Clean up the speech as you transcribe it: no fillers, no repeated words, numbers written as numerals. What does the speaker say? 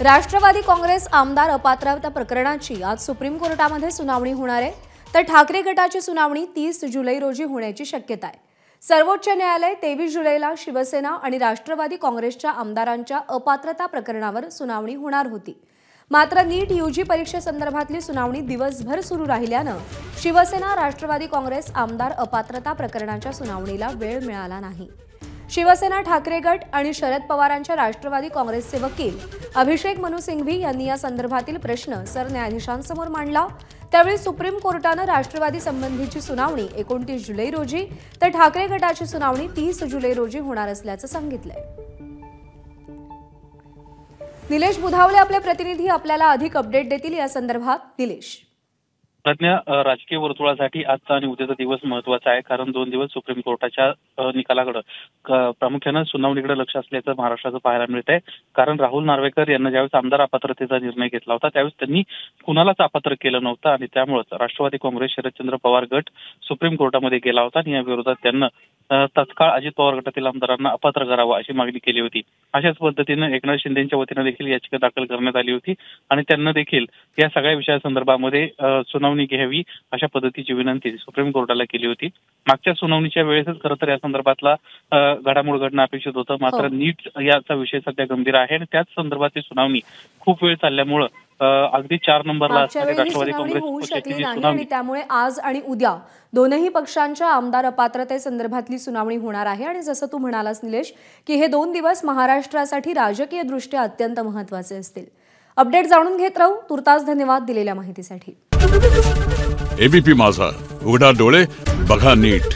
राष्ट्रवादी काँग्रेस आमदार अपात्रता प्रकरणाची आज सुप्रीम कोर्टामध्ये सुनावणी होणार आहे, तर ठाकरे गटाची सुनावणी 30 जुलै रोजी होण्याची शक्यता आहे। सर्वोच्च न्यायालय 23 जुलैला शिवसेना आणि राष्ट्रवादी काँग्रेसच्या आमदारांच्या अपात्रता प्रकरणावर सुनावणी होणार होती। मात्र नीट यूजी परीक्षेसंदर्भातली सुनावणी दिवसभर सुरू राहिल्यानं शिवसेना राष्ट्रवादी काँग्रेस आमदार अपात्रता प्रकरणाच्या सुनावणीला वेळ मिळाला नाही। शिवसेना ठाकरे गट आणि शरद पवारांच्या राष्ट्रवादी काँग्रेसचे वकील अभिषेक मनु सिंघवी यांनी या संदर्भातील प्रश्न सरन्यायाधीशांसमोर मांडला। त्यावेळी सुप्रीम कोर्टाने राष्ट्रवादी संबंधीची सुनावणी 29 जुलै रोजी तर ठाकरे गटाची सुनावणी 30 जुलै रोजी होणार असल्याचं सांगितलंय। निलेश बुधावले आपले प्रतिनिधी आपल्याला अधिक अपडेट देतील या संदर्भात। निलेश, प्रज्ञा, राजकीय वर्तुळासाठी आजचा आणि उद्याचा दिवस महत्त्वाचा आहे, कारण 2 दिवस सुप्रीम कोर्टाच्या निकालाकडे प्रामुख्याने सुनावणीकडे लक्ष असल्याचं महाराष्ट्राचं पाहायला मिळत आहे। कारण राहुल नार्वेकर यांना ज्यावेळेस आमदार अपात्रतेचा निर्णय घेतला होता त्यावेळेस त्यांनी कुणालाच अपात्र केलं नव्हतं आणि त्यामुळेच राष्ट्रवादी काँग्रेस शरदचंद्र पवार गट सुप्रीम कोर्टामध्ये गेला होता आणि या विरोधात त्यांना तत्काळ अजित पवार गटातील आमदारांना अपात्र करावं अशी मागणी केली होती। अशाच पद्धतीने एकनाथ शिंदेच्या वतीने देखील याचिका दाखल करण्यात आली होती आणि त्यांना देखील या सगळ्या विषयासंदर्भामध्ये सुनावणी घ्यावी अशा पद्धतीची विनंती सुप्रीम कोर्टाला केली होती। मागच्या सुनावणीच्या वेळेसच खरं तर या संदर्भातला घडामोड घडणं अपेक्षित होतं, मात्र नीट याचा विषय सध्या गंभीर आहे आणि त्याच संदर्भातली सुनावणी खूप वेळ चालल्यामुळे अगदी 4 नंबरला राष्ट्रवादी काँग्रेस पक्षाची सुनावणी त्यामुळे आज आणि उद्या दोनही पक्षांच्या आमदार अपात्रतेसंदर्भातली सुनावणी होणार आहे। आणि जसं तू म्हणालास निलेश की हे 2 दिवस महाराष्ट्रासाठी राजकीय दृष्ट्या अत्यंत महत्त्वाचे असतील। अपडेट जाणून घेत राहू। तुर्तास धन्यवाद दिलेल्या माहितीसाठी। एबीपी माझा, उघडा डोळे बघा नीट।